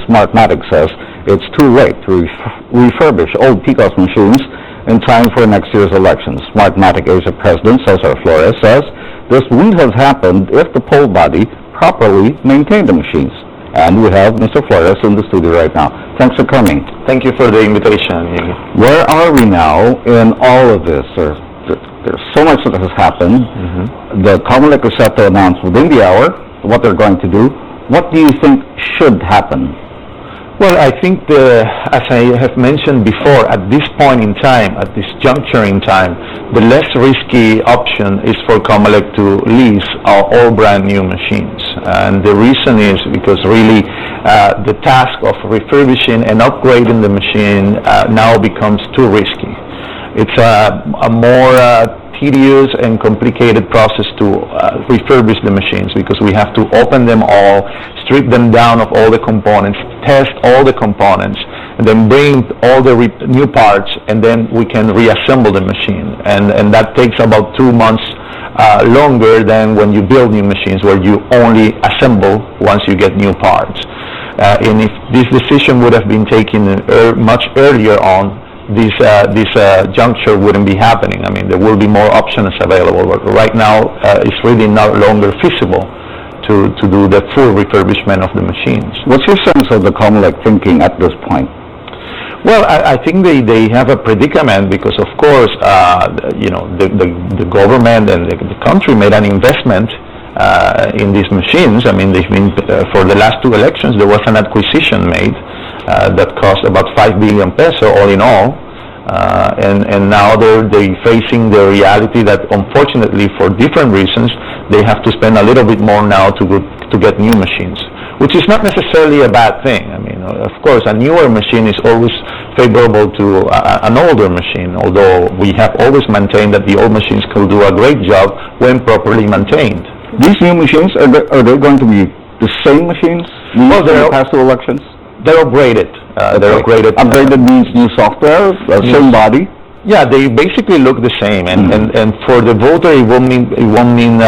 Smartmatic says it's too late to refurbish old PCOS machines in time for next year's elections. Smartmatic Asia President Cesar Flores says this wouldn't have happened if the poll body properly maintained the machines. And we have Mr. Flores in the studio right now. Thanks for coming. Thank you for the invitation. Where are we now in all of this? There's so much that has happened. The Comelec is set to announce within the hour what they're going to do. What do you think should happen? Well, I think, as I have mentioned before, at this point in time, at this juncture in time, the less risky option is for Comelec to lease all brand new machines. And the reason is because really the task of refurbishing and upgrading the machine now becomes too risky. It's a more tedious and complicated process to refurbish the machines because we have to open them all, strip them down of all the components, test all the components, and then bring all the new parts, and then we can reassemble the machine. And that takes about 2 months longer than when you build new machines, where you only assemble once you get new parts. And if this decision would have been taken much earlier on, this juncture wouldn't be happening. I mean, there will be more options available, but right now it's really no longer feasible to do the full refurbishment of the machines. What's your sense of the Comelec thinking at this point? Well, I think they have a predicament because, of course, the government and the country made an investment in these machines. I mean, they've been for the last 2 elections. There was an acquisition made that cost about 5 billion peso all in all, and now they're facing the reality that, unfortunately, for different reasons, they have to spend a little bit more now to get new machines, which is not necessarily a bad thing. I mean, of course, a newer machine is always favorable to an older machine, although we have always maintained that the old machines could do a great job when properly maintained. These new machines, are they going to be the same machines used in the past 2 elections? They're upgraded. Upgraded means new software, same body? Yeah, they basically look the same, and for the voter, it won't mean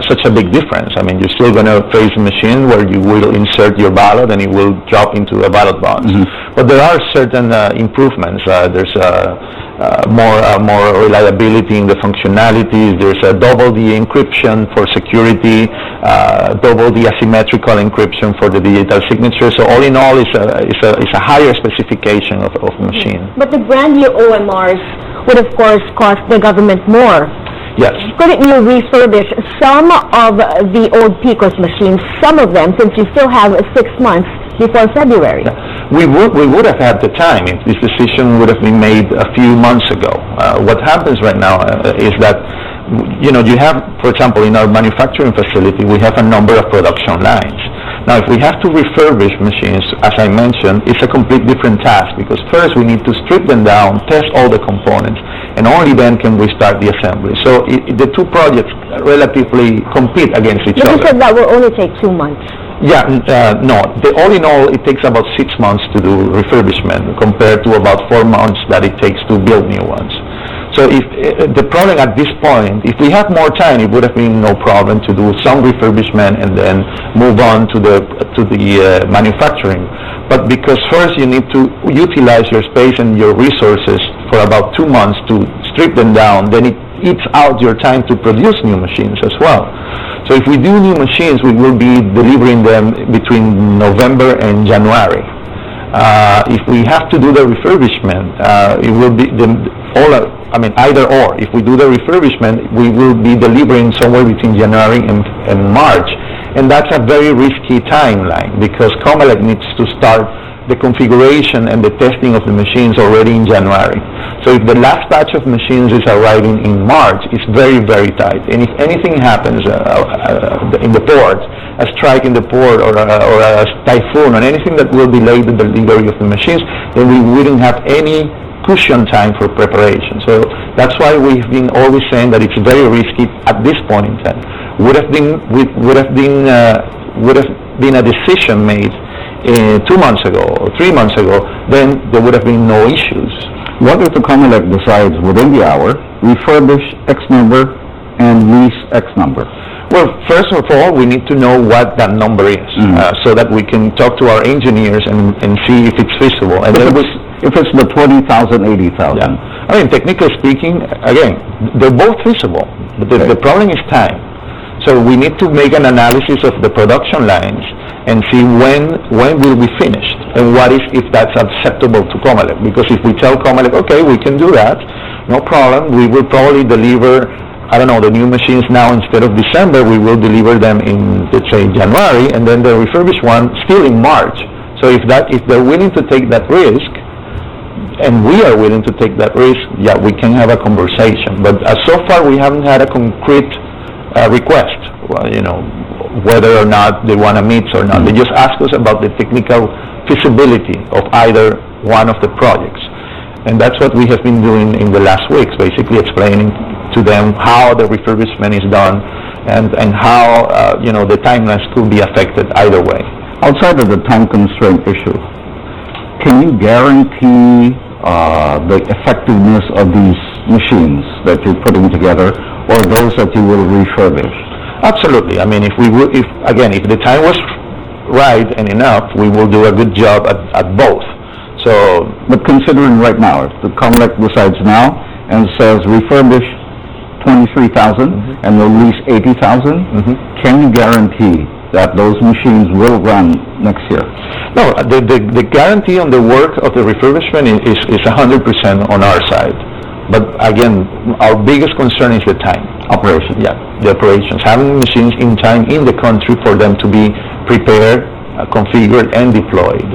such a big difference. I mean, you're still going to face a machine where you will insert your ballot and it will drop into a ballot box. But there are certain improvements. There's more reliability in the functionalities. There's a double the encryption for security, double the asymmetrical encryption for the digital signature. So all in all, it's a higher specification of machine. But the brand new OMRs would, of course, cost the government more. Yes. Couldn't you refurbish some of the old PCOS machines, some of them, since you still have 6 months before February? We would have had the time if this decision would have been made a few months ago. What happens right now is that, you have, for example, in our manufacturing facility, we have a number of production lines. Now, if we have to refurbish machines, as I mentioned, it's a complete different task because first we need to strip them down, test all the components, and only then can we start the assembly. So the 2 projects relatively compete against each other. But you said that will only take 2 months. Yeah, no. All in all, it takes about 6 months to do refurbishment compared to about 4 months that it takes to build new ones. So if the problem at this point, if we have more time, it would have been no problem to do some refurbishment and then move on to the manufacturing. But because first you need to utilize your space and your resources for about 2 months to strip them down, then it eats out your time to produce new machines as well. So if we do new machines, we will be delivering them between November and January. If we have to do the refurbishment, it will be either or. If we do the refurbishment, we will be delivering somewhere between January and March, and that's a very risky timeline because Comelec needs to start the configuration and the testing of the machines already in January. So if the last batch of machines is arriving in March, it's very, very tight. And if anything happens in the port, a strike in the port or a typhoon or anything that will delay the delivery of the machines, then we wouldn't have any cushion time for preparation. So that's why we've been always saying that it's very risky at this point in time. Would have been a decision made 2 months ago or 3 months ago, then there would have been no issues. What if the Comelec decides within the hour, refurbish X number and lease X number? Well, first of all, we need to know what that number is, so that we can talk to our engineers and see if it's feasible. And then If it's the 20,000, 80,000. yeah. I mean, technically speaking, again, they're both feasible, but the problem is time. So we need to make an analysis of the production lines and see when will we finished, and what if that's acceptable to Comelec. Because if we tell Comelec, okay, we can do that, no problem, we will probably deliver, I don't know, the new machines now instead of December, we will deliver them in, let's say, January, and then the refurbished one still in March. So if they're willing to take that risk, and we are willing to take that risk, yeah, we can have a conversation. But so far, we haven't had a concrete request, well, whether or not they want to meet or not. They just ask us about the technical feasibility of either one of the projects. And that's what we have been doing in the last weeks, basically explaining to them how the refurbishment is done and how, the timelines could be affected either way. Outside of the time constraint issue, can you guarantee the effectiveness of these machines that you're putting together, or those that you will refurbish? Absolutely. I mean, if the time was right and enough, we will do a good job at both. So, but considering right now, if the Comelec decides now and says refurbish 23,000 and release 80,000, can you guarantee that those machines will run next year? No, the guarantee on the work of the refurbishment is 100% on our side. But again, our biggest concern is the time. Operations. Yeah, the operations. Having machines in time in the country for them to be prepared, configured, and deployed.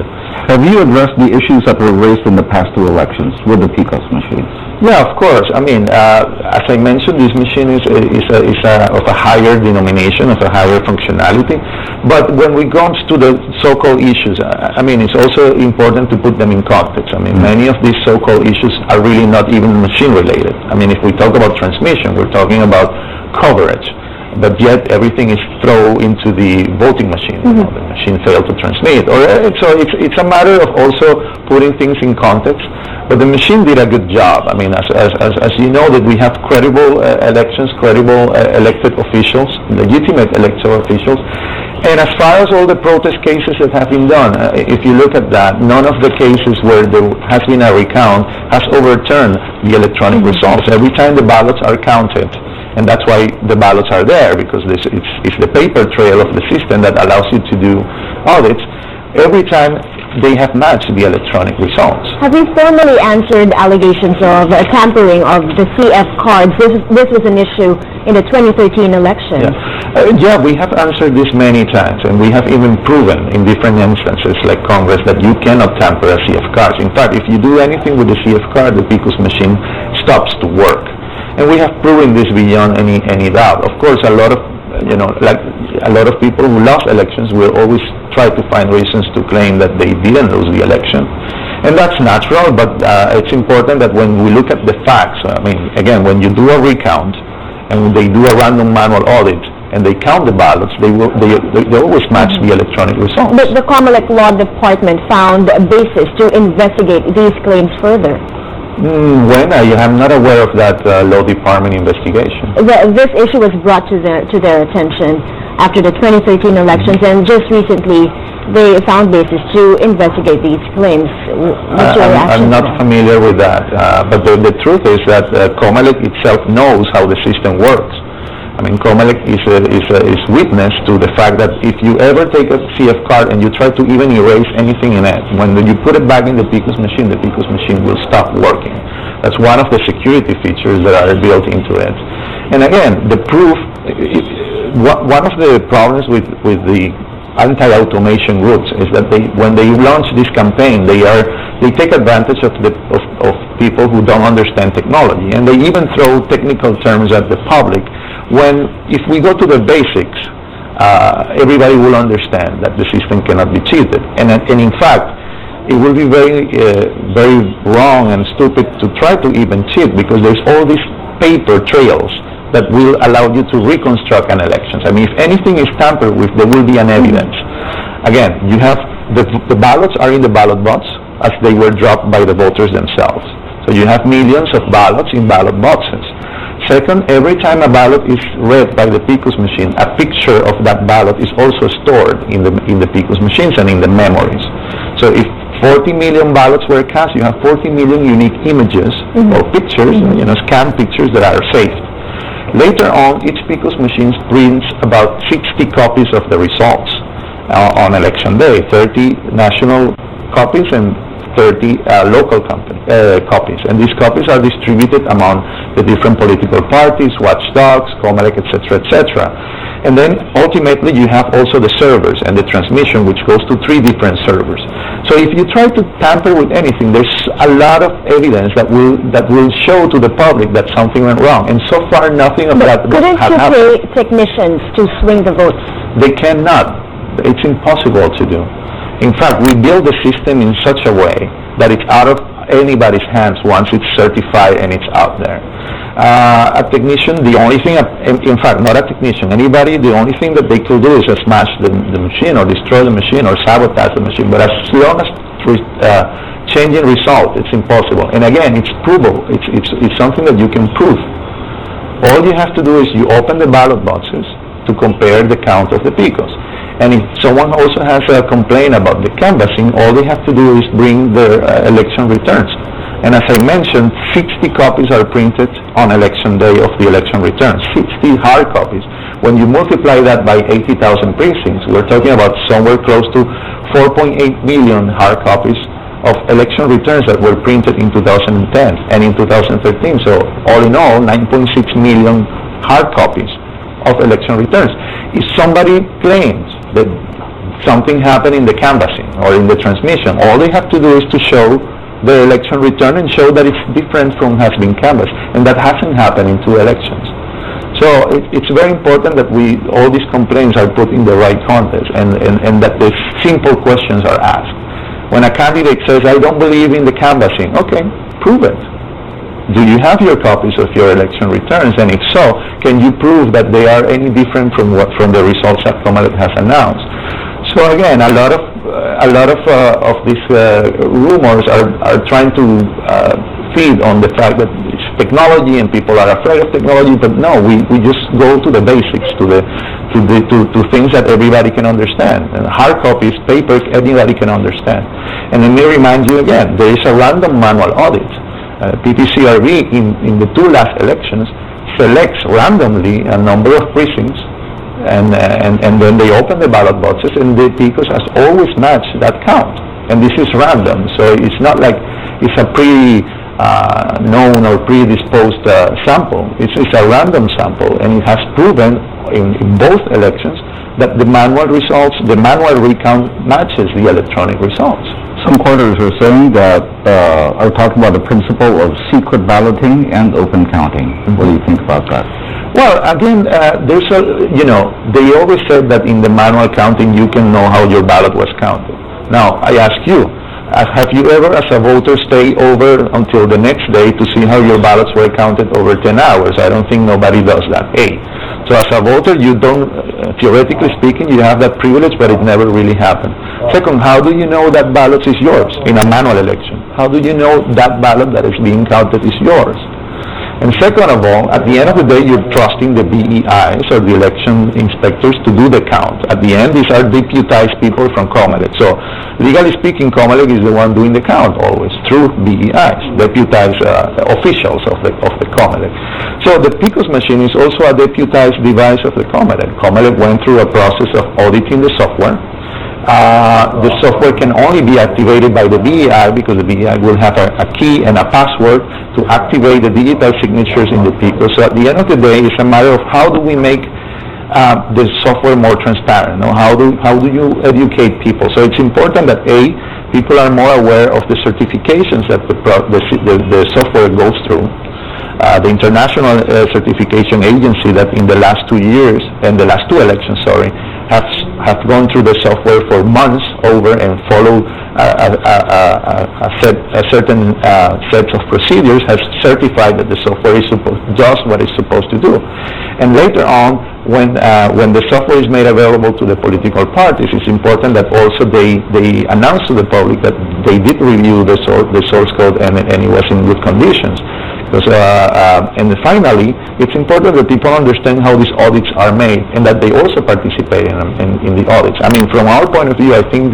Have you addressed the issues that were raised in the past two elections with the PCOS machines? Yeah, of course. I mean, as I mentioned, this machine is of a higher denomination, of a higher functionality. But when we go to the so-called issues, I mean, it's also important to put them in context. I mean, many of these so-called issues are really not even machine-related. I mean, if we talk about transmission, we're talking about coverage. But yet everything is thrown into the voting machine. The machine failed to transmit. So it's a matter of also putting things in context. But the machine did a good job. I mean, as you know, that we have credible elections, credible elected officials, legitimate electoral officials. And as far as all the protest cases that have been done, if you look at that, none of the cases where there has been a recount has overturned the electronic results. Every time the ballots are counted, and that's why the ballots are there, because it's the paper trail of the system that allows you to do audits. Every time they have matched the electronic results. Have you formally answered allegations of tampering of the CF cards? This was an issue in the 2013 election. Yeah, we have answered this many times, and we have even proven in different instances like Congress that you cannot tamper a CF card. In fact, if you do anything with the CF card, the PCOS machine stops to work. And we have proven this beyond any doubt. Of course, a lot of people who lost elections will always try to find reasons to claim that they didn't lose the election. And that's natural, but it's important that when we look at the facts, I mean, again, when you do a recount and they do a random manual audit and they count the ballots, they always match the electronic results. The Comelec Law Department found a basis to investigate these claims further. When? I am not aware of that law department investigation. This issue was brought to their attention after the 2013 elections, and just recently they found basis to investigate these claims. I'm not familiar with that, but the truth is that Comelec itself knows how the system works. I mean, Comelec is witness to the fact that if you ever take a CF card and you try to even erase anything in it, when you put it back in the PCOS machine will stop working. That's one of the security features that are built into it. And again, the proof, one of the problems with the anti-automation groups is that when they launch this campaign, they take advantage of people who don't understand technology, and they even throw technical terms at the public. When if we go to the basics, everybody will understand that the system cannot be cheated, and in fact, it will be very wrong and stupid to try to even cheat, because there's all these paper trails that will allow you to reconstruct an election. I mean, if anything is tampered with, there will be an evidence. Again, you have the ballots are in the ballot box as they were dropped by the voters themselves. So you have millions of ballots in ballot boxes. Second, every time a ballot is read by the PICOS machine, a picture of that ballot is also stored in the PICOS machines and in the memories. So if 40 million ballots were cast, you have 40 million unique images or pictures, scanned pictures that are saved. Later on, each PICOS machine prints about 60 copies of the results on election day, 30 national copies and 30 local copies. And these copies are distributed among the different political parties, watchdogs, COMELEC, etc., etc. And then ultimately you have also the servers and the transmission, which goes to 3 different servers. So if you try to tamper with anything, there's a lot of evidence that will show to the public that something went wrong. And so far nothing of that has happened. Couldn't you pay technicians to swing the votes? They cannot. It's impossible to do. In fact, we build the system in such a way that it's out of anybody's hands once it's certified and it's out there. A technician, the only thing, in fact, not a technician, anybody, the only thing that they could do is just smash the machine or destroy the machine or sabotage the machine. But as long as changing result, it's impossible. And again, it's provable. It's something that you can prove. All you have to do is you open the ballot boxes to compare the count of the PICOS. And if someone also has a complaint about the canvassing, all they have to do is bring their election returns. And as I mentioned, 60 copies are printed on election day of the election returns, 60 hard copies. When you multiply that by 80,000 precincts, we're talking about somewhere close to 4.8 million hard copies of election returns that were printed in 2010 and in 2013. So all in all, 9.6 million hard copies of election returns. If somebody claims that something happened in the canvassing or in the transmission, all they have to do is to show the election return and show that it's different from has been canvassed, and that hasn't happened in 2 elections. So it's very important that all these complaints are put in the right context and that the simple questions are asked. When a candidate says, I don't believe in the canvassing, okay, prove it. Do you have your copies of your election returns? And if so, can you prove that they are any different from the results that COMELEC has announced? So again, a lot of these rumors are trying to feed on the fact that it's technology and people are afraid of technology. But no, we just go to the basics, to things that everybody can understand. And hard copies, paper, anybody can understand. And let me remind you again, there is a random manual audit. PPCRB in the 2 last elections selects randomly a number of precincts and then they open the ballot boxes and the PICOS has always matched that count. And this is random, so it's not like it's a known or predisposed sample. It's a random sample, and it has proven in both elections that the manual recount matches the electronic results. Some quarters are saying that, are talking about the principle of secret balloting and open counting. What do you think about that? Well, again, they always said that in the manual counting you can know how your ballot was counted. Now, I ask you, have you ever, as a voter, stay over until the next day to see how your ballots were counted over 10 hours? I don't think nobody does that. So as a voter, you don't, theoretically speaking, you have that privilege, but it never really happened. Second, how do you know that ballot is yours in a manual election? How do you know that ballot that is being counted is yours? And second of all, at the end of the day, you're trusting the BEIs or the election inspectors to do the count. At the end, these are deputized people from COMELEC. So, legally speaking, COMELEC is the one doing the count always through BEIs, deputized officials of the COMELEC. So the PICOS machine is also a deputized device of the COMELEC. COMELEC went through a process of auditing the software. The software can only be activated by the BEI because the BEI will have a key and a password to activate the digital signatures in the PICOS. So at the end of the day, it's a matter of how do we make the software more transparent? How do you educate people? So it's important that people are more aware of the certifications that the software goes through. The International Certification Agency that in the last 2 years, and the last 2 elections, have gone through the software for months over and followed a certain sets of procedures, has certified that the software does what it's supposed to do. And later on, when the software is made available to the political parties, it's important that also they announce to the public that they did review the source code and it was in good conditions. And finally, it's important that people understand how these audits are made and that they also participate in the audits. I mean, from our point of view, I think,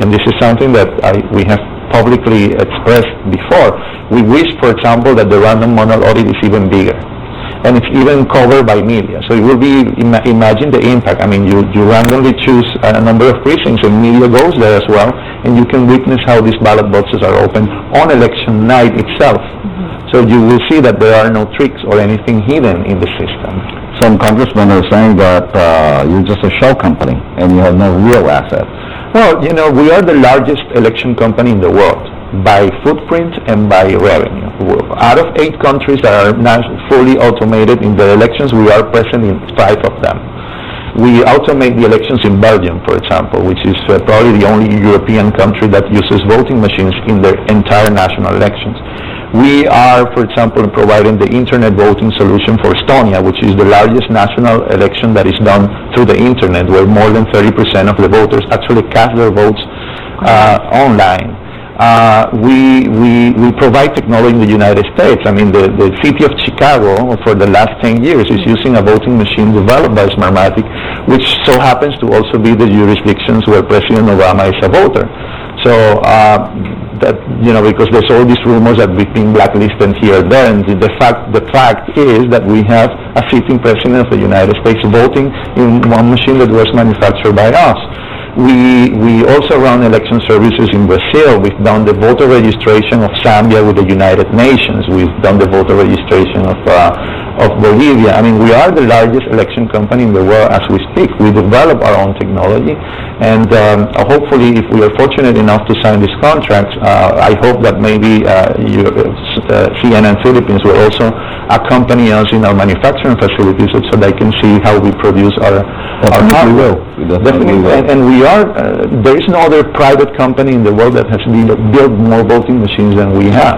and this is something that we have publicly expressed before, we wish, for example, that the random model audit is even bigger. And it's even covered by media. So it will be, imagine the impact. I mean, you randomly choose a number of precincts and media goes there as well, and you can witness how these ballot boxes are opened on election night itself. So you will see that there are no tricks or anything hidden in the system. Some congressmen are saying that you're just a shell company and you have no real asset. Well, you know, we are the largest election company in the world by footprint and by revenue. Out of 8 countries that are now fully automated in the elections, we are present in 5 of them. We automate the elections in Belgium, for example, which is probably the only European country that uses voting machines in their entire national elections. We are, for example, providing the internet voting solution for Estonia, which is the largest national election that is done through the internet, where more than 30% of the voters actually cast their votes online. We provide technology in the United States. I mean, the city of Chicago, for the last 10 years, is using a voting machine developed by Smartmatic, which so happens to also be the jurisdictions where President Obama is a voter. So, that, you know, because there's all these rumors that we've been blacklisted here and there, and the fact is that we have a sitting president of the United States voting in one machine that was manufactured by us. We also run election services in Brazil. We've done the voter registration of Zambia with the United Nations. We've done the voter registration of Bolivia. I mean, we are the largest election company in the world as we speak. We develop our own technology, and hopefully, if we are fortunate enough to sign these contracts, I hope that maybe CNN Philippines will also accompany us in our manufacturing facilities so they can see how we produce our hardware. Definitely will. And we are, there is no other private company in the world that has built more voting machines than we have.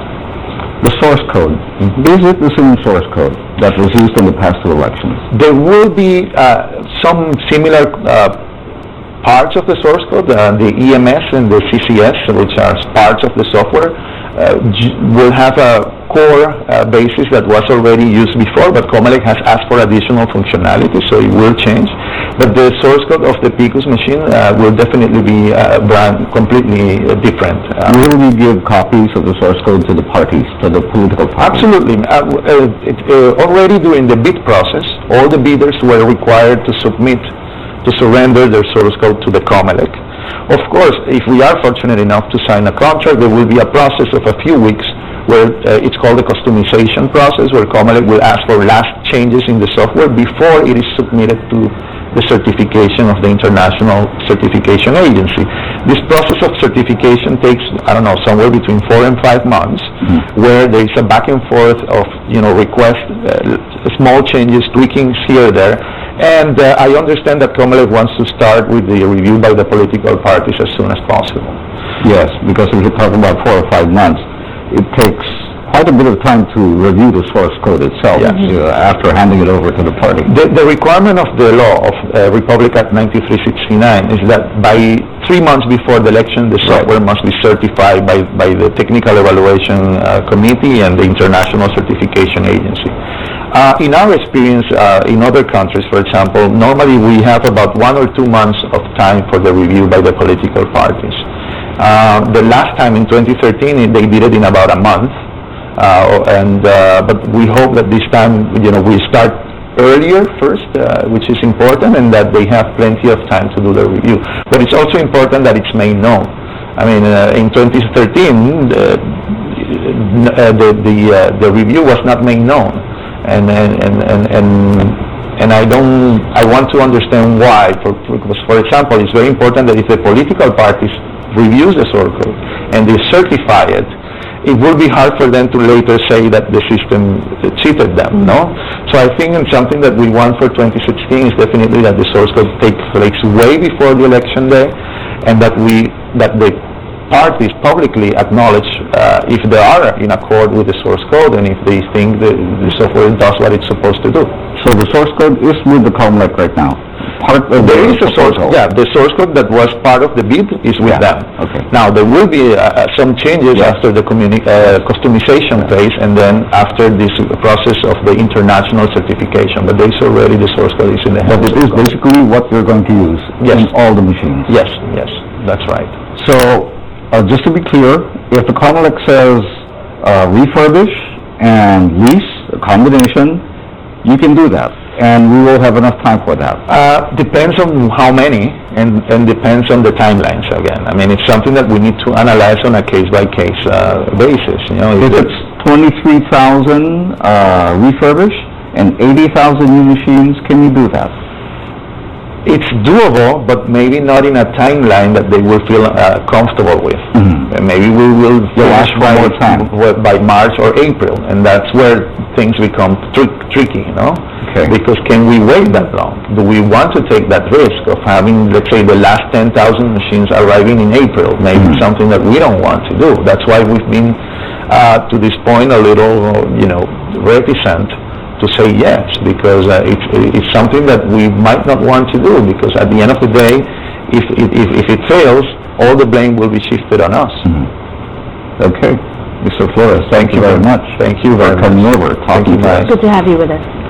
The source code, is it the same source code that was used in the past 2 elections? There will be some similar parts of the source code, the EMS and the CCS, which are parts of the software, will have a core basis that was already used before, but Comelec has asked for additional functionality, so it will change. But the source code of the PICUS machine will definitely be completely different. Will we give copies of the source code to the parties, to the political parties? Absolutely. Already during the bid process, all the bidders were required to surrender their source code to the Comelec. Of course, if we are fortunate enough to sign a contract, there will be a process of a few weeks where it's called the customization process, where Comelec will ask for last changes in the software before it is submitted to the certification of the International Certification Agency. This process of certification takes, I don't know, somewhere between 4 and 5 months, where there is a back and forth of, requests, small changes, tweakings here and there. And I understand that Comelec wants to start with the review by the political parties as soon as possible. Yes, because if you're talking about 4 or 5 months, it takes quite a bit of time to review the source code itself after handing it over to the party. The requirement of the law of Republic Act 9369 is that by 3 months before the election, the software must be certified by the Technical Evaluation Committee and the International Certification Agency. In our experience in other countries, for example, normally we have about 1 or 2 months of time for the review by the political parties. The last time in 2013, they did it in about a month. But we hope that this time, we start earlier first, which is important, and that they have plenty of time to do the review. But it's also important that it's made known. I mean, in 2013, the review was not made known, and I want to understand why. For example, it's very important that if the political parties reviews the source code and they certify it, it will be hard for them to later say that the system cheated them, no? So I think it's something that we want for 2016 is definitely that the source code takes place way before the election day, and that the parties publicly acknowledge if they are in accord with the source code and if they think the software does what it's supposed to do. So the source code is with the COMELEC right now? There is a source, the source code that was part of the bid is with them. Okay. Now, there will be some changes after the customization phase, and then after this process of the international certification, but there's already the source code is in the hands. But it is basically what you're going to use in all the machines? Yes, that's right. So, just to be clear, if the COMELEC says refurbish and lease, a combination, you can do that, and we will have enough time for that. Depends on how many, and depends on the timelines again. I mean, it's something that we need to analyze on a case-by-case basis. You know, if it's 23,000 refurbish and 80,000 new machines, can you do that? It's doable, but maybe not in a timeline that they will feel comfortable with. And maybe we will finish by March or April, and that's where things become tricky, you know? Okay. Because can we wait that long? Do we want to take that risk of having, let's say, the last 10,000 machines arriving in April? Maybe something that we don't want to do. That's why we've been, to this point, a little, reticent to say yes, because it's something that we might not want to do, because at the end of the day, if it fails, all the blame will be shifted on us. Okay. Mr. Flores, thank you very much. Thank you very much. For coming over, talking to us. Good to have you with us.